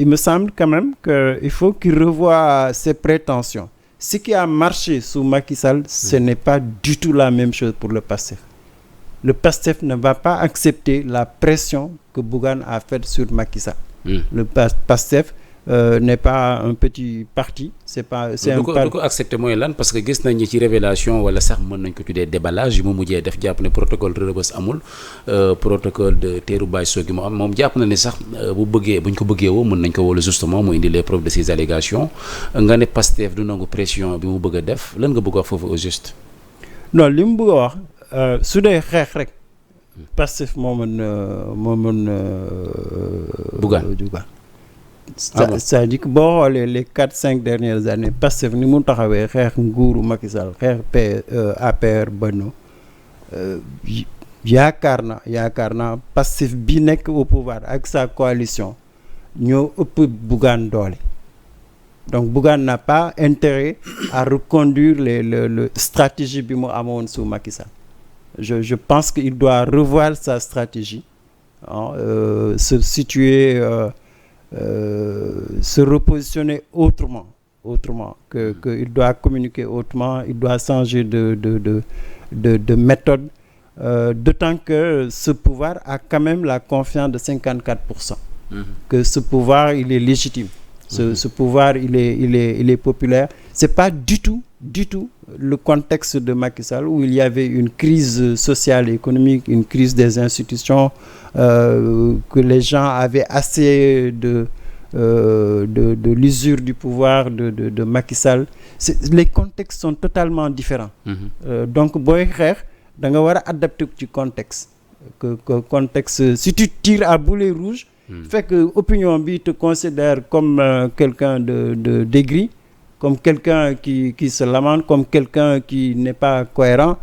il me semble quand même qu'il faut qu'il revoie ses prétentions. Ce qui a marché sous Macky Sall, ce n'est pas du tout la même chose pour le PASTEF. Le PASTEF ne va pas accepter la pression que Bougane a faite sur Macky Sall. Le PASTEF n'est pas un petit parti, c'est un parti. Du ko accepter mooy lan parce que gis nañ ci révélation wala sax mën nañ ko tuddee déballage yi mu mujjee def jàpp ne protocole de Rebeuss amul, protocole de Teeru Baye Sogui mu am, moom jàpp na ne sax buñ ko bëggee woo mën nañ ko woo justement mu indi les preuves de ces allégations. Nga ne PASTEF du nangu pression bi mu bëgg a def, lan nga bëgg a wax foofu au juste? Non, li mu bëgg a wax su dee xeex rek Pastef moo mën Bougane. C'est-à-dire que boo xoolee les 4-5 dernières années Pastef ni mu taxawee xeex nguuru Macky Sall xeex APR Benno yaakaar naa Pastef bi nekk au pouvoir ak sa coalition ñoo ëpp Bougane doole. Donc Bougane n'a pas intérêt à reconduire le stratégie bi mu amoon sous Macky Sall. Je pense qu'il doit revoir sa stratégie, se situer, se repositionner autrement, qu'il doit communiquer autrement, il doit changer de méthode, d'autant que ce pouvoir a quand même la confiance de 54%, que ce pouvoir il est légitime. Ce pouvoir il est populaire. C'est pas du tout le contexte de Macky Sall où il y avait une crise sociale et économique, une crise des institutions, que les gens avaient assez de l'usure du pouvoir de Macky Sall. Les contextes sont totalement différents. Donc booy xeex da nga war a adapté ci contexte que contexte si tu tires à boulet rouge fekk opinion bi te considère comme quelqu'un de d'aigri, comme quelqu'un qui se lamente, comme quelqu'un qui n'est pas cohérent,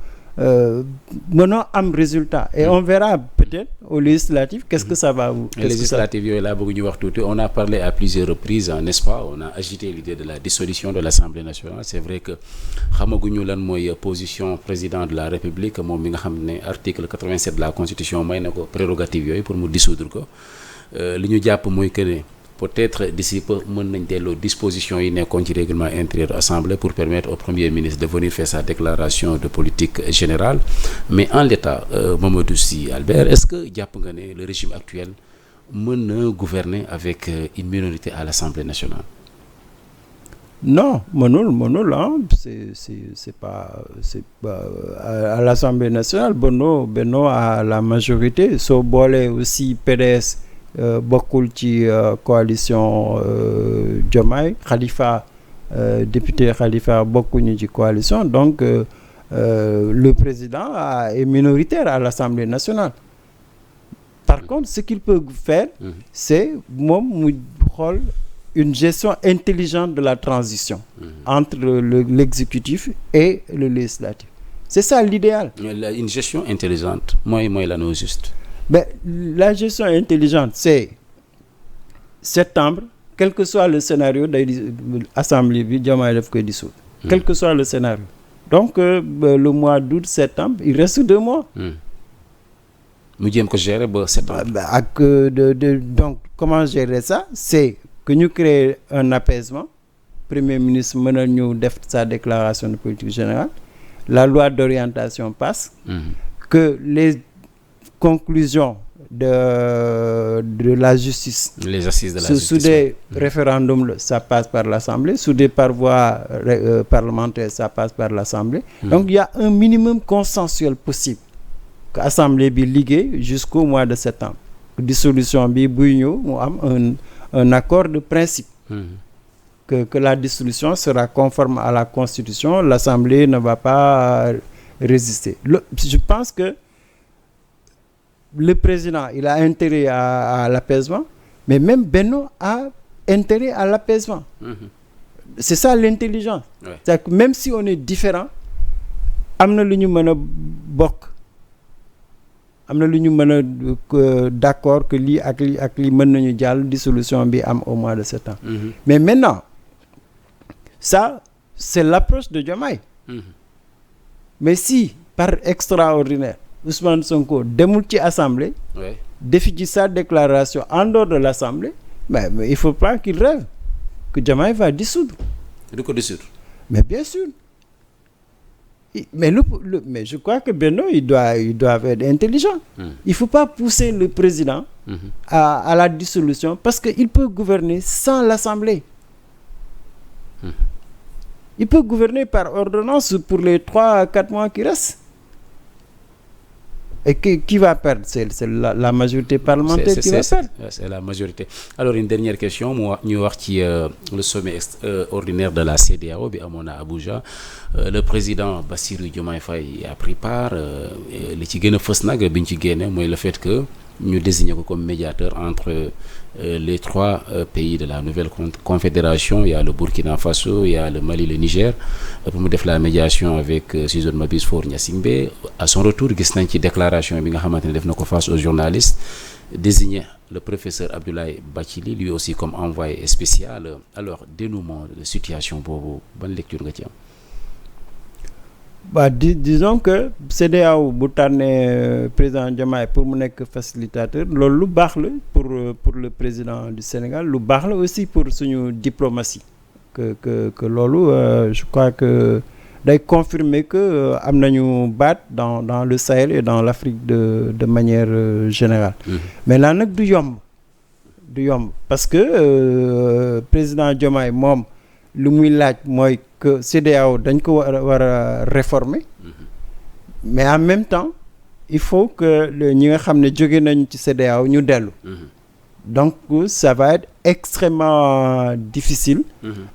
mënoo am résultat et on verra peut-être au législatif qu'est-ce que ça va vous. Législatif yooyu laa bëgg ñu wax tuuti. On a parlé à plusieurs reprises, n'est-ce pas, on a agité l'idée de la dissolution de l'Assemblée nationale. C'est vrai que xamaguñu lan mooy position président de la République, moom mi nga xam ne article 87 de la Constitution may na ko prérogative yooyu pour mu dissoudre ko. Li ñu jàpp mooy que ne peut-être d'ici peu mën nañ delloo disposition yi nekkoon ci règlement intérieur assemblée pour permettre au premier ministre de venir faire sa déclaration de politique générale. Mais en l'état, Mamadou Sy Albert, est-ce que jàpp nga ne le régime actuel mën na gouverner avec une minorité à l'Assemblée nationale? Non, mënul c'est pas à l'Assemblée nationale. Benno a la majorité. Soo boolee aussi PDS bokkul ci coalition Diomaye, Khalifa député Khalifa bokkuñu ci coalition, donc le président est minoritaire à l'Assemblée nationale. Par contre, ce qu'il peut faire, c'est moom mu xool une gestion intelligente de la transition entre l'exécutif et le législatif. C'est ça l'idéal. Une gestion intelligente, mooy lan au juste? Ben, la gestion intelligente, c'est septembre, quel que soit le scénario, l'Assemblée bi Diomaye daf koy dissoudre. Quel que soit le scénario. Donc, le mois d'août, septembre, il reste 2 mois. Mu jéem ko gérer ba septembre. Donc, comment gérer ça? C'est que ñu créer un apaisement. Premier ministre mën a ñëw def sa déclaration de politique générale. La loi d'orientation passe. Que les conclusion de la justice, les assises de la justice, sous des référendums, ça passe par l'Assemblée, sous des par voie parlementaire, ça passe par l'Assemblée. Donc il y a un minimum consensuel possible que l'Assemblée bi liggéey jusqu'au mois de septembre. Dissolution bi buy ñëw mu am un accord de principe que la dissolution sera conforme à la Constitution, l'Assemblée ne va pas résister. Je pense que le président, il a intérêt à l'apaisement, mais même Benno a intérêt à l'apaisement. C'est ça l'intelligence. Ouais. C'est-à-dire que même si on est différent, am na lu ñu mën a bokk, am na lu ñu mën a d'accord que lii ak lii mën nañu jàll dissolution bi am au mois de septembre. Mais maintenant, ça, c'est l'approche de Diomaye. Mais si, par extraordinaire, Ousmane Sonko demul ci assemblée, defi ci sa déclaration en dehors de l'assemblée, mais il faut pas qu'il rêve que Diomaye va dissoudre. Du ko dissoudre. Mais bien sûr. Mais mais je crois que Benno il doit être intelligent. Il faut pas pousser le président à la dissolution parce que il peut gouverner sans l'assemblée. Il peut gouverner par ordonnance pour les 3 à 4 mois qui restent. Et qui va perdre? C'est la majorité parlementaire qui va perdre. C'est la majorité. Alors une dernière question, ñu wax ci le sommet ordinaire de la CEDEAO bi amoon na Abuja. Le président Bassirou Diomaye Faye a pris part. Li ci gën a fës nag bi ñu ci génne mooy le fait que ñu désigné ko comme médiateur entre les 3 pays de la nouvelle confédération. Il y a le Burkina Faso, il y a le Mali, le Niger, pour mu def la médiation avec si je ne m'abuse Faure Gnassingbé. À son retour gis nañ ci déclaration bi nga xamante ne def na ko face aux journalistes, désigné le professeur Abdoulaye Bathily lui aussi comme envoyé spécial. Alors dénouement de situation boobu ban lecture nga ci am? Disons que CEDEAO bu tànnee président Diomaye pour mu nekk facilitateur loolu lu baax la pour le président du Sénégal, lu baax la aussi pour suñu diplomatie que loolu je crois que day confirmer que am nañu baat dans le Sahel et dans l'Afrique de manière générale. Mais là nag du yomb parce que président Diomaye moom lu muy laaj mooy que CEDEAO dañ ko war a réformer, mais en même temps il faut que ñi nga xam ne jóge nañ ci CEDEAO ñu dellu. Donc ça va être extrêmement difficile.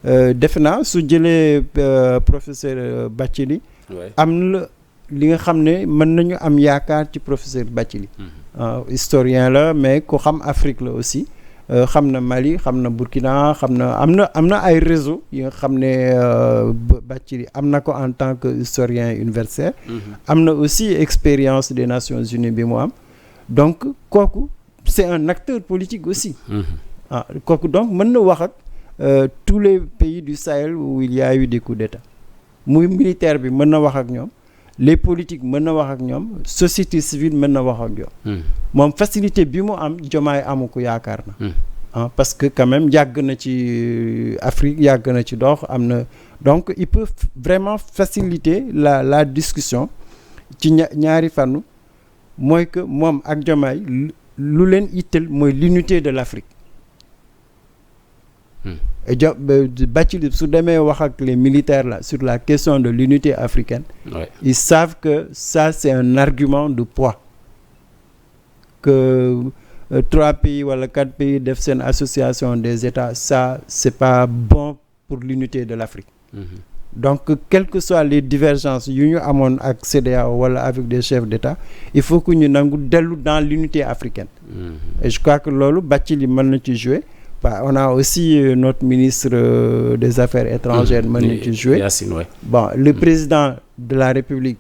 Defe naa su jëlee professeur Bathily am na li nga xam ne mën nañu am yaakaar ci professeur Bathily. Historien la mais ku xam Afrique la aussi. xam na Mali xam na Burkina am na ay réseau yi nga xam ne Bathily am na ko en tant que historien universitaire. am na aussi expérience des Nations Unies bi mu am donc kooku c'est un acteur politique aussi. Kooku donc mën na wax ak tous les pays du Sahel où il y a eu des coups d'État muy militaire bi mën na wax ak ñoom les politiques mën na wax ak ñoom société civile mën na wax ak ñoom. moom facilité bi mu am Diomaye amu ko yaakaar na. Parce que quand même yàgg na ci Afrique yàgg na ci dox am na donc il peut vraiment faciliter la discussion ci ñaari fànn mooy que moom ak Diomaye lu leen itteel mooy l'unité de l'Afrique. et Bathily su demee wax ak les militaires là sur la question de l'unité africaine. Ils savent que ça c'est un argument de poids que 3 pays wala 4 pays def seen association des États ça c'est pas bon pour l'unité de l'Afrique. Donc quelles que soient les divergences yu ñu amoon ak CEDEAO wala avec des chefs d'État il faut que ñu nangu dellu dans l'unité africaine. Et je crois que loolu Bathily mën na ci jouer. On a aussi notre ministre des Affaires étrangères mën na ci jouer. Bon, le président de la République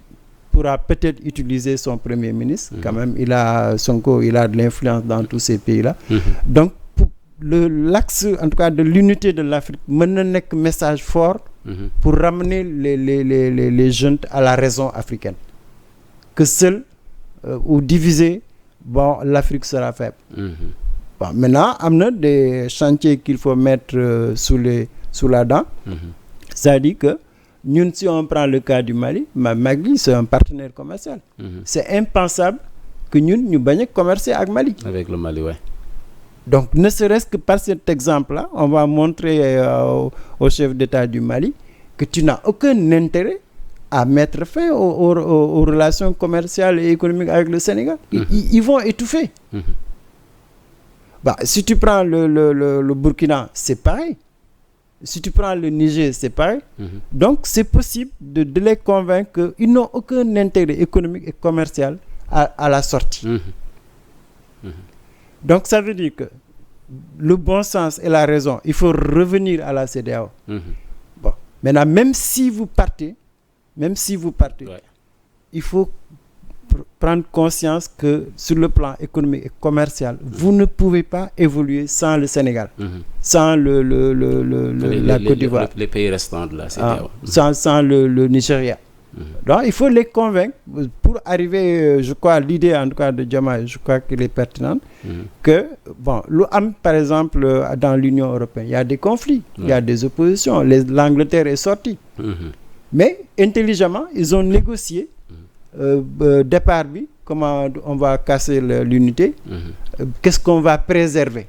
pourra peut-être utiliser son premier ministre. Quand même Sonko il a de l'influence dans tous ces pays-là. Donc pour l'axe en tout cas de l'unité de l'Afrique mën na nekk message fort pour ramener les jeunes à la raison africaine. Que seul ou divisé, bon, l'Afrique sera faible. Bon, maintenant am na des chantiers qu'il faut mettre sous la dent. C'est-à-dire que ñun si on prend le cas du Mali, Mali c'est un partenaire commercial. C'est impensable que ñun ñu bañ a commercer ak Mali. Avec le Mali, ouais. Donc ne serait-ce que par cet exemple-là, on va montrer au chef d'État du Mali que tu n'as aucun intérêt à mettre fin aux relations commerciales et économiques avec le Sénégal. Ils vont étouffer. Bah, si tu prends le Burkina, c'est pareil. Si tu prends le Niger, c'est pareil. Donc c'est possible de les convaincre qu'ils n'ont aucun intérêt économique et commercial à la sortie. Donc ça veut dire que le bon sens et la raison, il faut revenir à la CEDEAO. Bon, maintenant même si vous partez, ouais, il faut prendre conscience que sur le plan économique et commercial, vous ne pouvez pas évoluer sans le Sénégal, sans la Côte d'Ivoire, les pays restants de la CEDEAO, sans le Nigeria. Donc il faut les convaincre pour arriver, je crois, l'idée en tout cas de Diomaye, je crois qu'elle est pertinente, que bon, par exemple dans l'Union européenne, il y a des conflits, il y a des oppositions, l'Angleterre est sortie, mais intelligemment ils ont négocié départ bi, comment on va casser l'unité, qu'est-ce qu'on va préserver.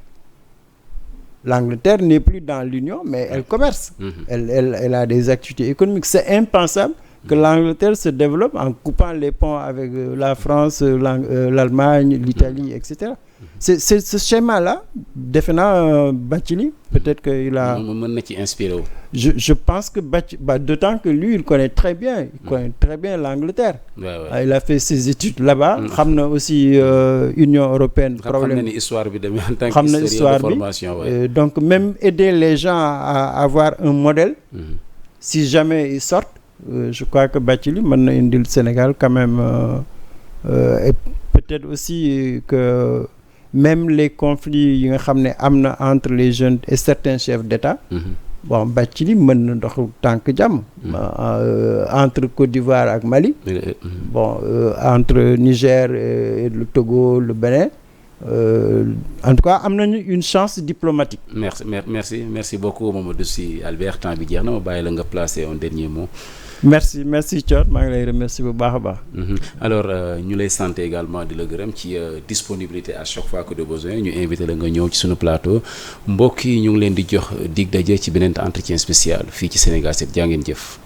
L'Angleterre n'est plus dans l'Union, mais elle commerce, elle a des activités économiques. C'est impensable que l'Angleterre se développe en coupant les ponts avec la France, l'Allemagne, l'Italie, etc. C'est ce schéma-là, définitivement Bathily, peut-être qu'il a... Je pense que d'autant que lui, il connaît très bien l'Angleterre. Il a fait ses études là-bas. Il a aussi Union européenne. Histoire en tant qu'historien de formation. Donc même aider les gens à avoir un modèle, si jamais ils sortent, je crois que Bathily mën na indil Sénégal quand même et peut-être aussi que même les conflits yi nga xam ne am na entre les jeunes et certains chefs d'État, bon Bathily mën na dox tànk jàmm entre Côte d'Ivoire ak Mali, bon entre Niger et le Togo, le Bénin. En tout cas am nañu une chance diplomatique. Merci beaucoup Mamadou Sy Albert, temps bi jeex na ma bàyyi la nga placer un dernier mot. Merci Thior, maa ngi lay remercier bu baax a baax. Alors ñu lay sant également di la gërëm ci disponibilité à chaque fois que de besoin ñu invité la nga ñëw ci sunu plateau mbokk yi ñu ngi leen di jox dig daje ci beneen entretien spécial fii ci Sénégal 7 jaa ngeen jëf.